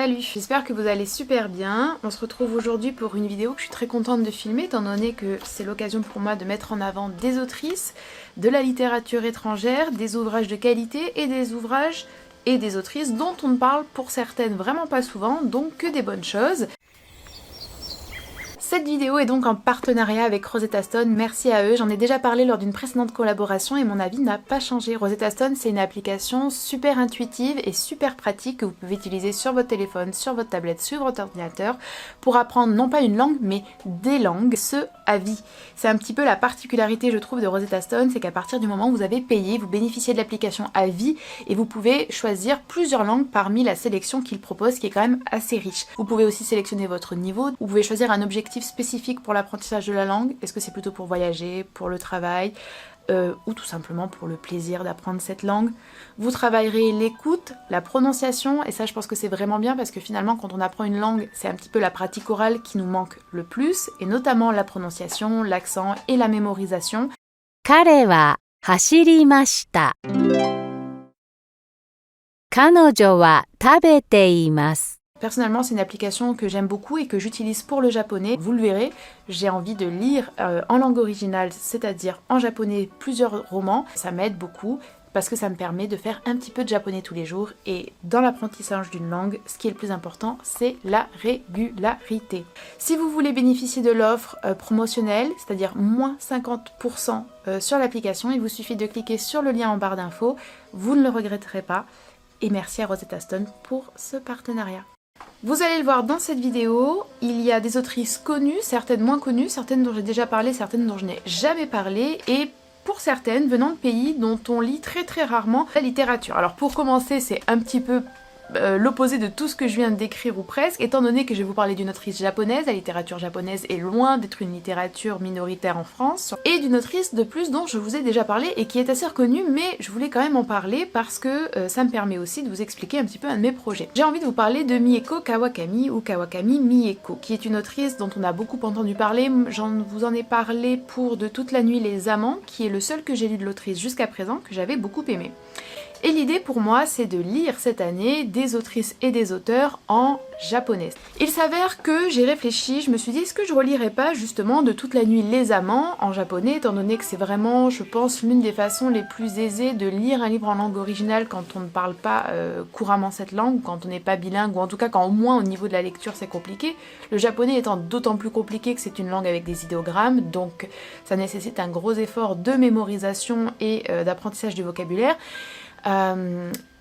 Salut, j'espère que vous allez super bien. On se retrouve aujourd'hui pour une vidéo que je suis très contente de filmer étant donné que c'est l'occasion pour moi de mettre en avant des autrices, de la littérature étrangère, des ouvrages de qualité et des ouvrages et des autrices dont on ne parle pour certaines vraiment pas souvent, donc que des bonnes choses. Cette vidéo est donc en partenariat avec Rosetta Stone, merci à eux. J'en ai déjà parlé lors d'une précédente collaboration et mon avis n'a pas changé. Rosetta Stone, c'est une application super intuitive et super pratique que vous pouvez utiliser sur votre téléphone, sur votre tablette, sur votre ordinateur pour apprendre non pas une langue mais des langues, ce à vie. C'est un petit peu la particularité je trouve de Rosetta Stone, c'est qu'à partir du moment où vous avez payé, vous bénéficiez de l'application à vie et vous pouvez choisir plusieurs langues parmi la sélection qu'ils proposent qui est quand même assez riche. Vous pouvez aussi sélectionner votre niveau, vous pouvez choisir un objectif spécifique pour l'apprentissage de la langue. Est-ce que c'est plutôt pour voyager, pour le travail ou tout simplement pour le plaisir d'apprendre cette langue. Vous travaillerez l'écoute, la prononciation et ça je pense que c'est vraiment bien parce que finalement quand on apprend une langue c'est un petit peu la pratique orale qui nous manque le plus et notamment la prononciation, l'accent et la mémorisation. 彼は走りました。彼女は食べています。 Personnellement, c'est une application que j'aime beaucoup et que j'utilise pour le japonais. Vous le verrez, j'ai envie de lire en langue originale, c'est-à-dire en japonais, plusieurs romans. Ça m'aide beaucoup parce que ça me permet de faire un petit peu de japonais tous les jours. Et dans l'apprentissage d'une langue, ce qui est le plus important, c'est la régularité. Si vous voulez bénéficier de l'offre promotionnelle, c'est-à-dire moins 50% sur l'application, il vous suffit de cliquer sur le lien en barre d'infos. Vous ne le regretterez pas. Et merci à Rosetta Stone pour ce partenariat. Vous allez le voir dans cette vidéo, il y a des autrices connues, certaines moins connues, certaines dont j'ai déjà parlé, certaines dont je n'ai jamais parlé, et pour certaines venant de pays dont on lit très rarement la littérature. Alors pour commencer, c'est un petit peu l'opposé de tout ce que je viens de décrire ou presque, étant donné que je vais vous parler d'une autrice japonaise, la littérature japonaise est loin d'être une littérature minoritaire en France, et d'une autrice de plus dont je vous ai déjà parlé et qui est assez reconnue, mais je voulais quand même en parler parce que ça me permet aussi de vous expliquer un petit peu un de mes projets. J'ai envie de vous parler de Mieko Kawakami ou Kawakami Mieko, qui est une autrice dont on a beaucoup entendu parler, vous en ai parlé pour De toute la nuit les amants, qui est le seul que j'ai lu de l'autrice jusqu'à présent, que j'avais beaucoup aimé. Et l'idée pour moi, c'est de lire cette année des autrices et des auteurs en japonais. Il s'avère que j'ai réfléchi, je me suis dit, est-ce que je relirais pas justement De toute la nuit les amants en japonais, étant donné que c'est vraiment, je pense, l'une des façons les plus aisées de lire un livre en langue originale quand on ne parle pas couramment cette langue, quand on n'est pas bilingue, ou en tout cas quand au moins au niveau de la lecture c'est compliqué. Le japonais étant d'autant plus compliqué que c'est une langue avec des idéogrammes, donc ça nécessite un gros effort de mémorisation et d'apprentissage du vocabulaire.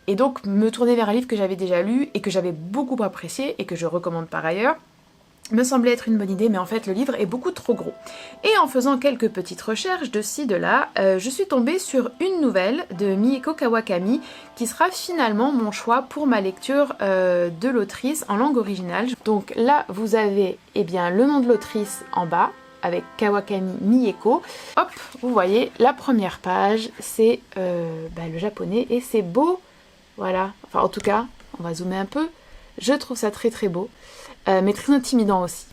Et donc me tourner vers un livre que j'avais déjà lu et que j'avais beaucoup apprécié et que je recommande par ailleurs me semblait être une bonne idée, mais en fait le livre est beaucoup trop gros. Et en faisant quelques petites recherches de ci de là, je suis tombée sur une nouvelle de Mieko Kawakami qui sera finalement mon choix pour ma lecture de l'autrice en langue originale. Donc là vous avez bien le nom de l'autrice en bas, avec Kawakami Mieko. Hop, vous voyez, la première page, c'est le japonais et c'est beau. Voilà, enfin en tout cas, on va zoomer un peu. Je trouve ça très beau, mais très intimidant aussi.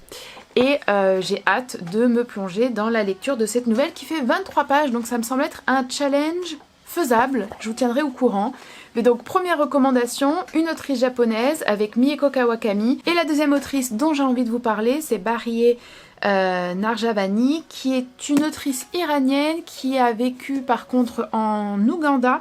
Et j'ai hâte de me plonger dans la lecture de cette nouvelle qui fait 23 pages, donc ça me semble être un challenge faisable, je vous tiendrai au courant. Mais donc première recommandation, une autrice japonaise avec Mieko Kawakami. Et la deuxième autrice dont j'ai envie de vous parler, c'est Bahrieh Narjavani, qui est une autrice iranienne qui a vécu par contre en Ouganda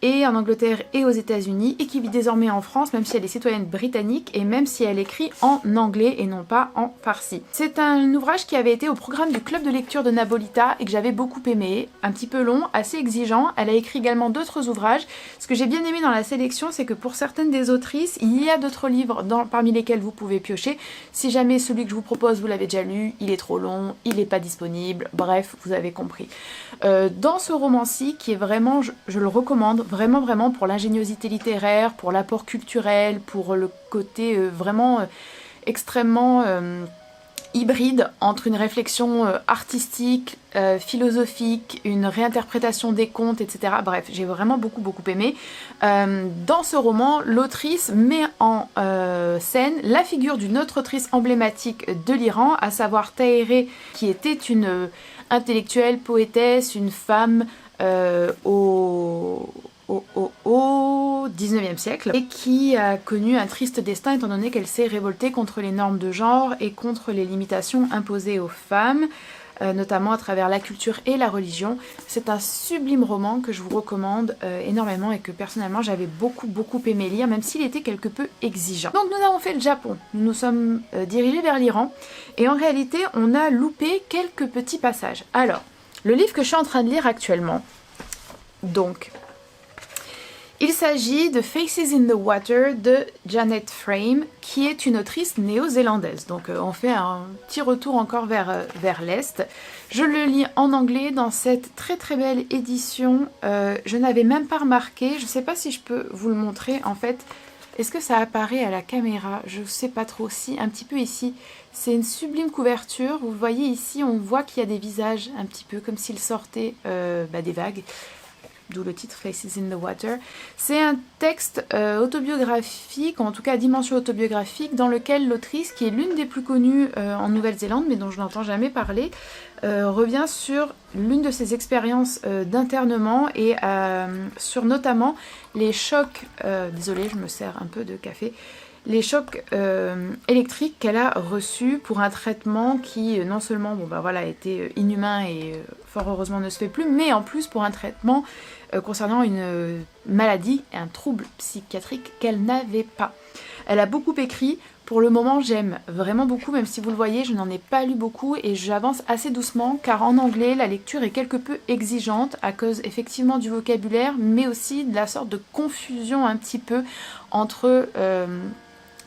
et en Angleterre et aux États-Unis et qui vit désormais en France, même si elle est citoyenne britannique et même si elle écrit en anglais et non pas en farsi. C'est un ouvrage qui avait été au programme du club de lecture de Nabolita et que j'avais beaucoup aimé, un petit peu long, assez exigeant. Elle a écrit également d'autres ouvrages. Ce que j'ai bien aimé dans la sélection, c'est que pour certaines des autrices, il y a d'autres livres parmi lesquels vous pouvez piocher. Si jamais celui que je vous propose, vous l'avez déjà lu, il est trop long, il n'est pas disponible, bref, vous avez compris. Dans ce roman-ci, qui est vraiment, je le recommande, vraiment pour l'ingéniosité littéraire, pour l'apport culturel, pour le côté vraiment extrêmement hybride entre une réflexion artistique, philosophique, une réinterprétation des contes, etc. Bref, j'ai vraiment beaucoup aimé. Dans ce roman, l'autrice met en scène la figure d'une autre autrice emblématique de l'Iran, à savoir Tahirih, qui était une intellectuelle, poétesse, une femme au au 19e siècle et qui a connu un triste destin étant donné qu'elle s'est révoltée contre les normes de genre et contre les limitations imposées aux femmes, notamment à travers la culture et la religion. C'est un sublime roman que je vous recommande énormément et que personnellement j'avais beaucoup aimé lire, même s'il était quelque peu exigeant. Donc nous avons fait le Japon, nous nous sommes dirigés vers l'Iran et en réalité on a loupé quelques petits passages. Alors, le livre que je suis en train de lire actuellement, donc, il s'agit de Faces in the Water de Janet Frame, qui est une autrice néo-zélandaise. Donc on fait un petit retour encore vers l'Est. Je le lis en anglais dans cette très belle édition. Je n'avais même pas remarqué, je ne sais pas si je peux vous le montrer en fait. Est-ce que ça apparaît à la caméra? Je ne sais pas trop, si, un petit peu ici. C'est une sublime couverture. Vous voyez ici, on voit qu'il y a des visages, un petit peu comme s'ils sortaient des vagues. D'où le titre Faces in the Water. C'est un texte autobiographique, en tout cas à dimension autobiographique, dans lequel l'autrice, qui est l'une des plus connues en Nouvelle-Zélande, mais dont je n'entends jamais parler, revient sur l'une de ses expériences d'internement et sur notamment les chocs, désolée je me sers un peu de café, les chocs électriques qu'elle a reçus pour un traitement qui non seulement était inhumain et fort heureusement ne se fait plus, mais en plus pour un traitement concernant une maladie et un trouble psychiatrique qu'elle n'avait pas. Elle a beaucoup écrit, pour le moment j'aime vraiment beaucoup, même si vous le voyez je n'en ai pas lu beaucoup et j'avance assez doucement car en anglais la lecture est quelque peu exigeante à cause effectivement du vocabulaire mais aussi de la sorte de confusion un petit peu entre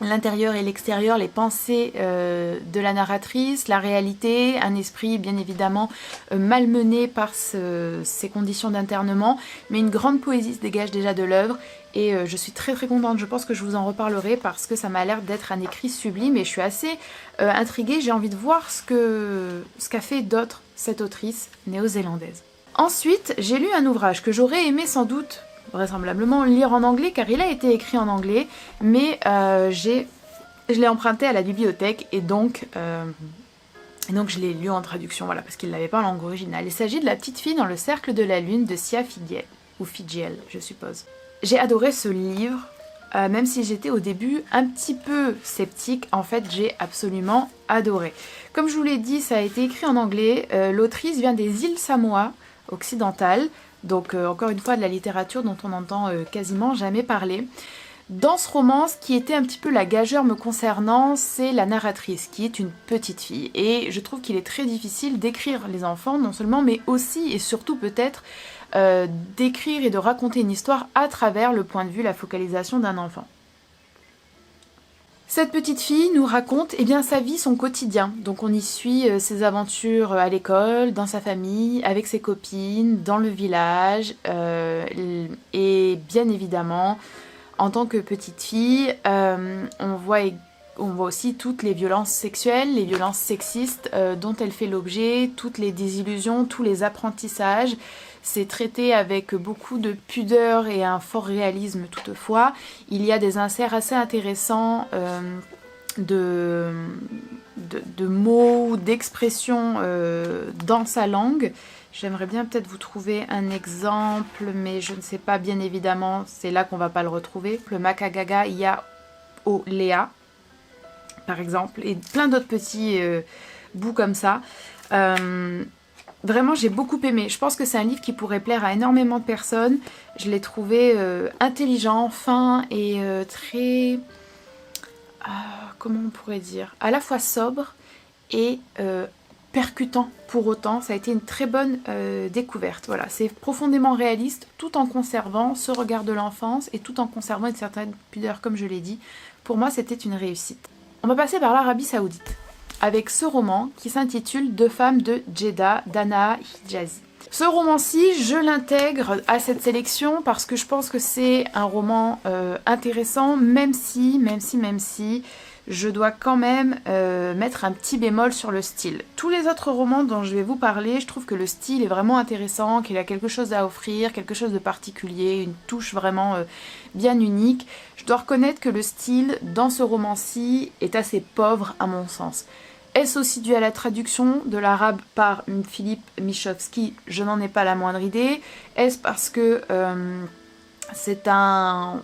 l'intérieur et l'extérieur, les pensées de la narratrice, la réalité, un esprit bien évidemment malmené par ces conditions d'internement, mais une grande poésie se dégage déjà de l'œuvre et je suis très contente, je pense que je vous en reparlerai parce que ça m'a l'air d'être un écrit sublime et je suis assez intriguée, j'ai envie de voir ce qu'a fait d'autre cette autrice néo-zélandaise. Ensuite, j'ai lu un ouvrage que j'aurais aimé sans doute vraisemblablement lire en anglais car il a été écrit en anglais mais je l'ai emprunté à la bibliothèque et donc je l'ai lu en traduction parce qu'il ne l'avait pas en langue originale. Il s'agit de La petite fille dans le cercle de la lune de Sia Figiel, ou Figiel je suppose. J'ai adoré ce livre, même si j'étais au début un petit peu sceptique, en fait j'ai absolument adoré. Comme je vous l'ai dit, ça a été écrit en anglais, l'autrice vient des îles Samoa occidentales, donc encore une fois de la littérature dont on n'entend quasiment jamais parler. Dans ce roman, ce qui était un petit peu la gageure me concernant, c'est la narratrice qui est une petite fille. Et je trouve qu'il est très difficile d'écrire les enfants, non seulement, mais aussi et surtout peut-être d'écrire et de raconter une histoire à travers le point de vue, la focalisation d'un enfant. Cette petite fille nous raconte sa vie, son quotidien. Donc on y suit ses aventures à l'école, dans sa famille, avec ses copines, dans le village. Et bien évidemment, en tant que petite fille, on voit aussi toutes les violences sexuelles, les violences sexistes dont elle fait l'objet, toutes les désillusions, tous les apprentissages. C'est traité avec beaucoup de pudeur et un fort réalisme toutefois. Il y a des inserts assez intéressants de mots, d'expressions dans sa langue. J'aimerais bien peut-être vous trouver un exemple, mais je ne sais pas bien évidemment, c'est là qu'on va pas le retrouver. Le Makagaga Ya O Lea, par exemple, et plein d'autres petits bouts comme ça. Vraiment, j'ai beaucoup aimé. Je pense que c'est un livre qui pourrait plaire à énormément de personnes. Je l'ai trouvé intelligent, fin et très... comment on pourrait dire? À la fois sobre et percutant pour autant. Ça a été une très bonne découverte. Voilà, c'est profondément réaliste tout en conservant ce regard de l'enfance et tout en conservant une certaine pudeur, comme je l'ai dit. Pour moi, c'était une réussite. On va passer par l'Arabie Saoudite avec ce roman qui s'intitule Deux femmes de Jeddah d'Anaa Hijazi. Ce roman-ci, je l'intègre à cette sélection parce que je pense que c'est un roman intéressant, même si je dois quand même mettre un petit bémol sur le style. Tous les autres romans dont je vais vous parler, je trouve que le style est vraiment intéressant, qu'il a quelque chose à offrir, quelque chose de particulier, une touche vraiment bien unique. Je dois reconnaître que le style dans ce roman-ci est assez pauvre à mon sens. Est-ce aussi dû à la traduction de l'arabe par Philippe Michovski? Je n'en ai pas la moindre idée. Est-ce parce que C'est un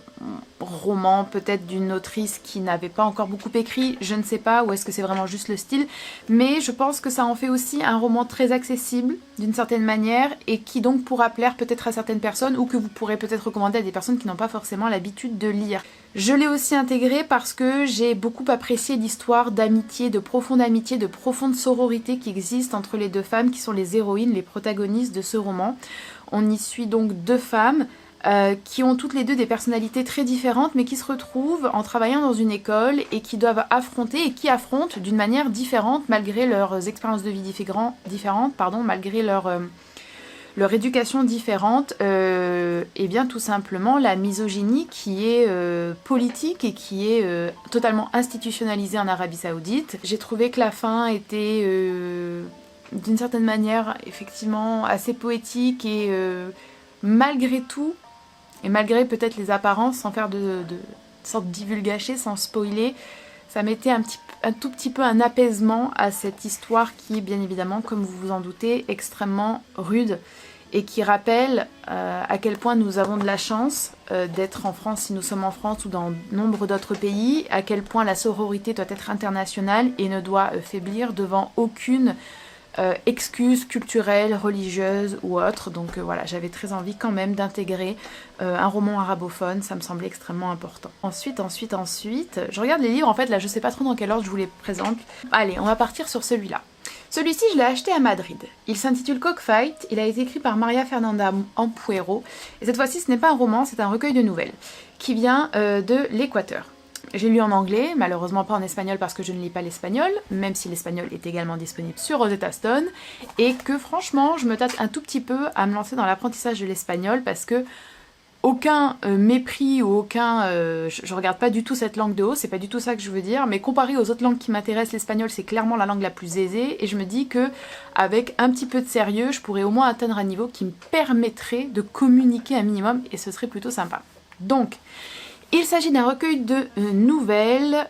roman peut-être d'une autrice qui n'avait pas encore beaucoup écrit, je ne sais pas, ou est-ce que c'est vraiment juste le style, mais je pense que ça en fait aussi un roman très accessible d'une certaine manière et qui donc pourra plaire peut-être à certaines personnes ou que vous pourrez peut-être recommander à des personnes qui n'ont pas forcément l'habitude de lire. Je l'ai aussi intégré parce que j'ai beaucoup apprécié l'histoire d'amitié, de profonde sororité qui existe entre les deux femmes qui sont les héroïnes, les protagonistes de ce roman. On y suit donc deux femmes qui ont toutes les deux des personnalités très différentes mais qui se retrouvent en travaillant dans une école et qui doivent affronter et qui affrontent d'une manière différente malgré leurs expériences de vie différentes, malgré leur éducation différente, et bien tout simplement la misogynie qui est politique et qui est totalement institutionnalisée en Arabie Saoudite. J'ai trouvé que la fin était d'une certaine manière effectivement assez poétique et malgré tout, et malgré peut-être les apparences, sans faire de sorte de divulgacher, sans spoiler, ça mettait un tout petit peu un apaisement à cette histoire qui est bien évidemment, comme vous vous en doutez, extrêmement rude et qui rappelle à quel point nous avons de la chance d'être en France si nous sommes en France ou dans nombre d'autres pays, à quel point la sororité doit être internationale et ne doit faiblir devant aucune excuses culturelles, religieuses ou autres. Donc voilà, j'avais très envie quand même d'intégrer un roman arabophone, ça me semblait extrêmement important. Ensuite, je regarde les livres, en fait là je sais pas trop dans quel ordre je vous les présente. Allez, on va partir sur celui-là. Celui-ci, je l'ai acheté à Madrid. Il s'intitule Cockfight, il a été écrit par Maria Fernanda Ampuero, et cette fois-ci ce n'est pas un roman, c'est un recueil de nouvelles, qui vient de l'Équateur. J'ai lu en anglais, malheureusement pas en espagnol parce que je ne lis pas l'espagnol, même si l'espagnol est également disponible sur Rosetta Stone, et que franchement je me tâte un tout petit peu à me lancer dans l'apprentissage de l'espagnol parce que aucun mépris ou aucun... je regarde pas du tout cette langue de haut, c'est pas du tout ça que je veux dire, mais comparé aux autres langues qui m'intéressent, l'espagnol c'est clairement la langue la plus aisée, et je me dis que avec un petit peu de sérieux, je pourrais au moins atteindre un niveau qui me permettrait de communiquer un minimum, et ce serait plutôt sympa. Donc... il s'agit d'un recueil de nouvelles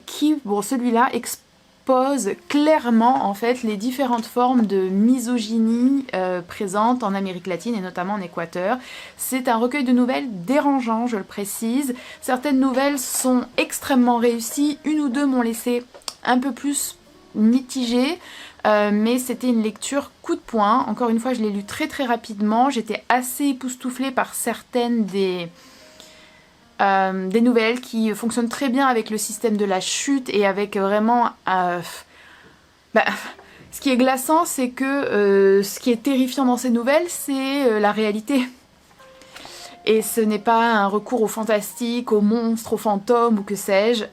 qui, bon, celui-là expose clairement en fait les différentes formes de misogynie présentes en Amérique latine et notamment en Équateur. C'est un recueil de nouvelles dérangeant, je le précise. Certaines nouvelles sont extrêmement réussies, une ou deux m'ont laissé un peu plus mitigée. Mais c'était une lecture coup de poing. Encore une fois, je l'ai lu très très rapidement. J'étais assez époustouflée par certaines des nouvelles qui fonctionnent très bien avec le système de la chute et avec vraiment... ce qui est glaçant, c'est que ce qui est terrifiant dans ces nouvelles, c'est la réalité. Et ce n'est pas un recours au fantastique, aux monstres, aux fantômes ou que sais-je.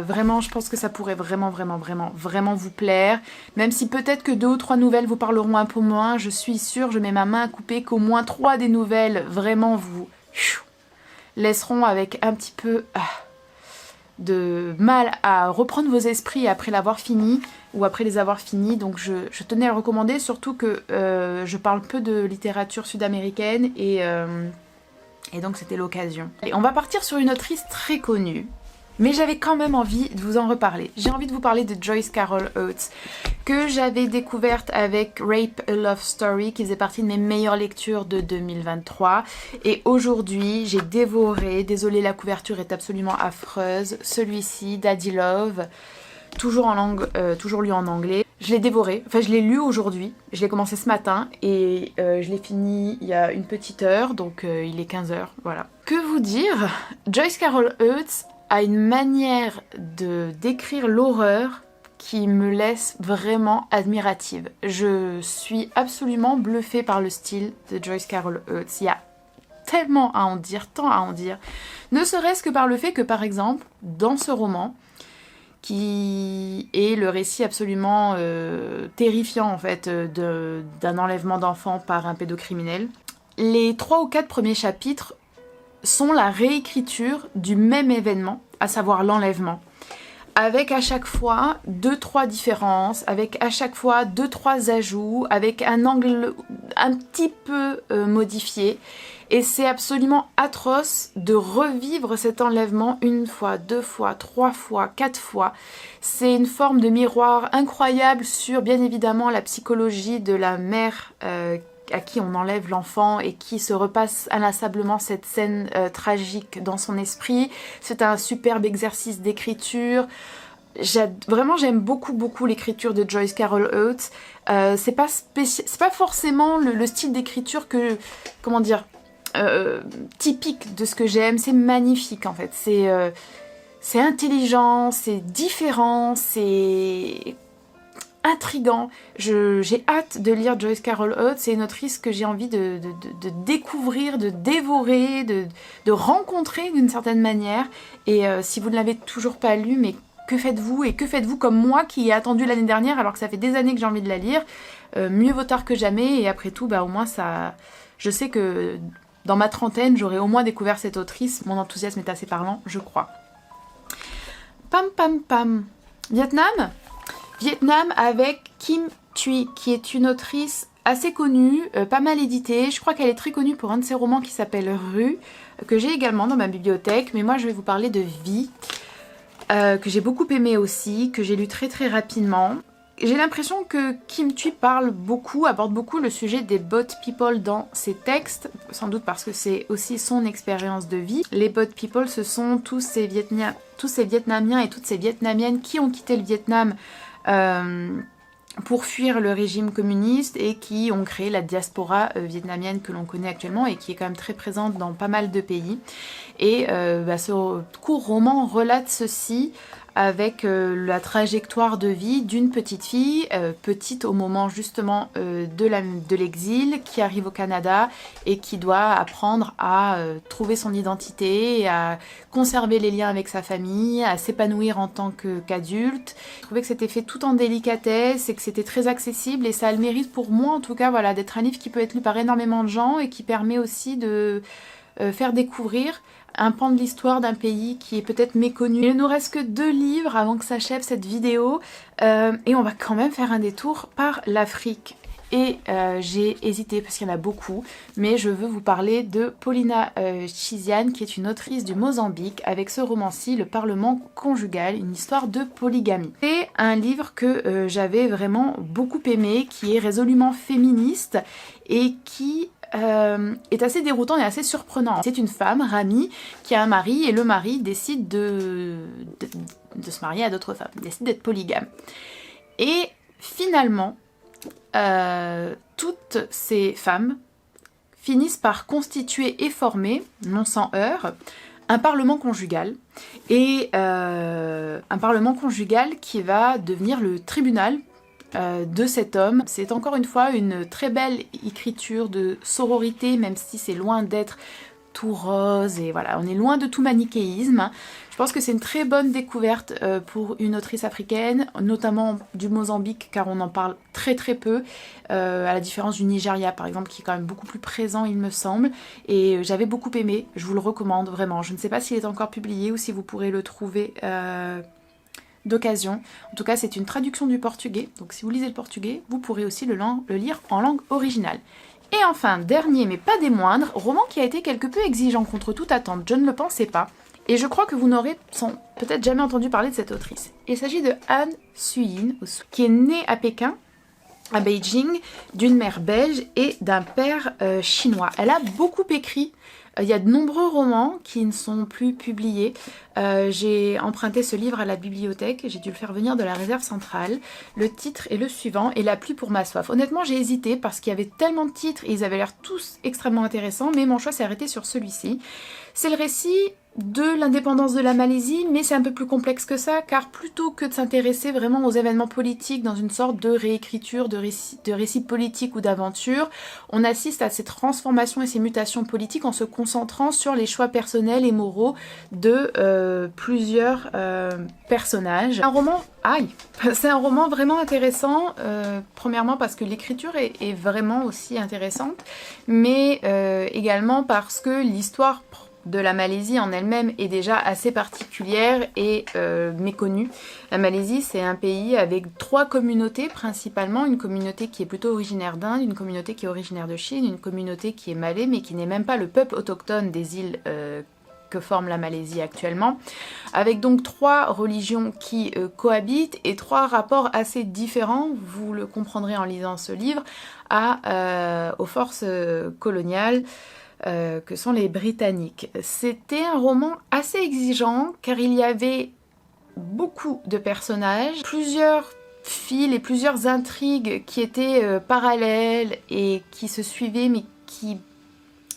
Vraiment, je pense que ça pourrait vraiment vous plaire. Même si peut-être que 2 ou 3 nouvelles vous parleront un peu moins, je suis sûre, je mets ma main à couper, qu'au moins 3 des nouvelles vraiment vous... laisseront avec un petit peu de mal à reprendre vos esprits après l'avoir fini ou après les avoir finis. Donc je tenais à le recommander, surtout que je parle peu de littérature sud-américaine et donc c'était l'occasion. Et on va partir sur une autrice très connue, mais j'avais quand même envie de vous en reparler. J'ai envie de vous parler de Joyce Carol Oates, que j'avais découverte avec Rape a Love Story, qui faisait partie de mes meilleures lectures de 2023. Et aujourd'hui, j'ai dévoré, désolée la couverture est absolument affreuse, celui-ci, Daddy Love, toujours lu en anglais. Je l'ai dévoré, enfin je l'ai lu aujourd'hui, je l'ai commencé ce matin et je l'ai fini il y a une petite heure, donc il est 15h, voilà. Que vous dire, Joyce Carol Oates a une manière de décrire l'horreur qui me laisse vraiment admirative. Je suis absolument bluffée par le style de Joyce Carol Oates. Il y a tellement à en dire, tant à en dire. Ne serait-ce que par le fait que, par exemple, dans ce roman, qui est le récit absolument terrifiant en fait d'un enlèvement d'enfants par un pédocriminel, les 3 ou 4 premiers chapitres sont la réécriture du même événement, à savoir l'enlèvement, avec à chaque fois 2-3 différences, avec à chaque fois 2-3 ajouts, avec un angle un petit peu modifié. Et c'est absolument atroce de revivre cet enlèvement 1 fois, 2 fois, 3 fois, 4 fois. C'est une forme de miroir incroyable sur, bien évidemment, la psychologie de la mère à qui on enlève l'enfant et qui se repasse inlassablement cette scène tragique dans son esprit. C'est un superbe exercice d'écriture. Vraiment, j'aime beaucoup l'écriture de Joyce Carol Oates. C'est pas forcément le style d'écriture que, comment dire, typique de ce que j'aime. C'est magnifique en fait. C'est intelligent, c'est différent, c'est intriguant. J'ai hâte de lire Joyce Carol Oates. C'est une autrice que j'ai envie de découvrir, de dévorer, de rencontrer d'une certaine manière. Et si vous ne l'avez toujours pas lu, mais que faites-vous? Et que faites-vous comme moi qui ai attendu l'année dernière alors que ça fait des années que j'ai envie de la lire? Mieux vaut tard que jamais. Et après tout, au moins ça... Je sais que dans ma trentaine, j'aurais au moins découvert cette autrice. Mon enthousiasme est assez parlant, je crois. Pam. Vietnam avec Kim Thuy, qui est une autrice assez connue, pas mal éditée. Je crois qu'elle est très connue pour un de ses romans qui s'appelle Rue, que j'ai également dans ma bibliothèque. Mais moi, je vais vous parler de Vie, que j'ai beaucoup aimé aussi, que j'ai lu très rapidement. J'ai l'impression que Kim Thuy aborde beaucoup le sujet des bot people dans ses textes, sans doute parce que c'est aussi son expérience de vie. Les bot people, ce sont tous ces Vietnamiens et toutes ces Vietnamiennes qui ont quitté le Vietnam pour fuir le régime communiste et qui ont créé la diaspora vietnamienne que l'on connaît actuellement et qui est quand même très présente dans pas mal de pays. Et ce court roman relate ceci avec la trajectoire de vie d'une petite fille, petite au moment justement de l'exil, qui arrive au Canada et qui doit apprendre à trouver son identité, à conserver les liens avec sa famille, à s'épanouir en tant qu'adulte. Je trouvais que c'était fait tout en délicatesse et que c'était très accessible et ça a le mérite pour moi en tout cas d'être un livre qui peut être lu par énormément de gens et qui permet aussi de faire découvrir un pan de l'histoire d'un pays qui est peut-être méconnu. Il ne nous reste que 2 livres avant que s'achève cette vidéo et on va quand même faire un détour par l'Afrique. Et j'ai hésité parce qu'il y en a beaucoup, mais je veux vous parler de Paulina Chiziane, qui est une autrice du Mozambique, avec ce roman-ci, Le Parlement conjugal, une histoire de polygamie. C'est un livre que j'avais vraiment beaucoup aimé, qui est résolument féministe et qui est assez déroutant et assez surprenant. C'est une femme, Rami, qui a un mari et le mari décide de se marier à d'autres femmes, décide d'être polygame. Et finalement, toutes ces femmes finissent par constituer et former, non sans heurts, un parlement conjugal. Et un parlement conjugal qui va devenir le tribunal de cet homme. C'est encore une fois une très belle écriture de sororité, même si c'est loin d'être tout rose et voilà, on est loin de tout manichéisme. Je pense que c'est une très bonne découverte pour une autrice africaine, notamment du Mozambique, car on en parle très peu, à la différence du Nigeria par exemple, qui est quand même beaucoup plus présent il me semble, et j'avais beaucoup aimé, je vous le recommande vraiment. Je ne sais pas s'il est encore publié ou si vous pourrez le trouver d'occasion. En tout cas, c'est une traduction du portugais, donc si vous lisez le portugais, vous pourrez aussi le lire en langue originale. Et enfin, dernier mais pas des moindres, roman qui a été quelque peu exigeant contre toute attente, je ne le pensais pas, et je crois que vous n'aurez peut-être jamais entendu parler de cette autrice. Il s'agit de Han Suyin, qui est née à Pékin, à Beijing, d'une mère belge et d'un père chinois. Elle a beaucoup écrit. Il y a de nombreux romans qui ne sont plus publiés. J'ai emprunté ce livre à la bibliothèque, j'ai dû le faire venir de la réserve centrale. Le titre est le suivant, Et la pluie pour ma soif. Honnêtement, j'ai hésité parce qu'il y avait tellement de titres et ils avaient l'air tous extrêmement intéressants, mais mon choix s'est arrêté sur celui-ci. C'est le récit de l'indépendance de la Malaisie, mais c'est un peu plus complexe que ça, car plutôt que de s'intéresser vraiment aux événements politiques dans une sorte de réécriture, de récit politique ou d'aventure, on assiste à ces transformations et ces mutations politiques en se concentrant sur les choix personnels et moraux de plusieurs personnages. C'est un roman vraiment intéressant, premièrement parce que l'écriture est vraiment aussi intéressante, mais également parce que l'histoire de la Malaisie en elle-même est déjà assez particulière et méconnue. La Malaisie, c'est un pays avec 3 communautés principalement, une communauté qui est plutôt originaire d'Inde, une communauté qui est originaire de Chine, une communauté qui est malais mais qui n'est même pas le peuple autochtone des îles que forme la Malaisie actuellement, avec donc 3 religions qui cohabitent et 3 rapports assez différents, vous le comprendrez en lisant ce livre, aux forces coloniales que sont les Britanniques. C'était un roman assez exigeant car il y avait beaucoup de personnages, plusieurs fils et plusieurs intrigues qui étaient parallèles et qui se suivaient mais qui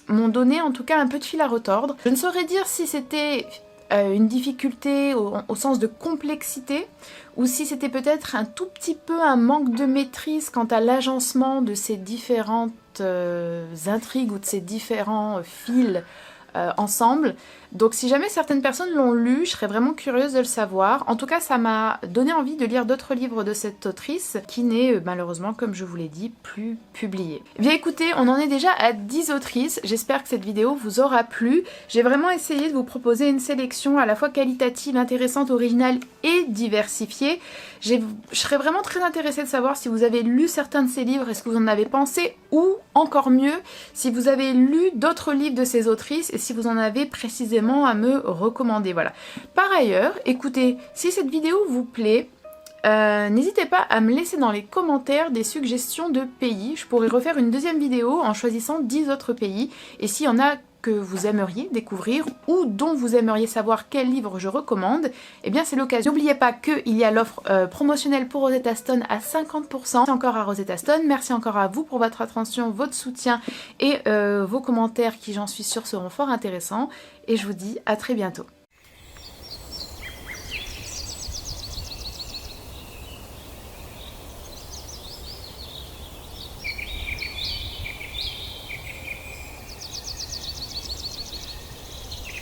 m'ont donné en tout cas un peu de fil à retordre. Je ne saurais dire si c'était une difficulté au sens de complexité ou si c'était peut-être un tout petit peu un manque de maîtrise quant à l'agencement de ces différentes intrigues ou de ces différents fils ensemble. Donc si jamais certaines personnes l'ont lu, je serais vraiment curieuse de le savoir. En tout cas, ça m'a donné envie de lire d'autres livres de cette autrice qui n'est malheureusement, comme je vous l'ai dit, plus publiée. Bien écoutez, on en est déjà à 10 autrices. J'espère que cette vidéo vous aura plu. J'ai vraiment essayé de vous proposer une sélection à la fois qualitative, intéressante, originale et diversifiée. Je serais vraiment très intéressée de savoir si vous avez lu certains de ces livres et ce que vous en avez pensé, ou encore mieux, si vous avez lu d'autres livres de ces autrices et si vous en avez précisément à me recommander. Voilà. Par ailleurs, écoutez, si cette vidéo vous plaît, n'hésitez pas à me laisser dans les commentaires des suggestions de pays. Je pourrais refaire une deuxième vidéo en choisissant 10 autres pays. Et s'il y en a que vous aimeriez découvrir ou dont vous aimeriez savoir quel livre je recommande, eh bien c'est l'occasion. N'oubliez pas qu'il y a l'offre promotionnelle pour Rosetta Stone à 50%. Merci encore à Rosetta Stone, merci encore à vous pour votre attention, votre soutien et vos commentaires qui, j'en suis sûre, seront fort intéressants. Et je vous dis à très bientôt.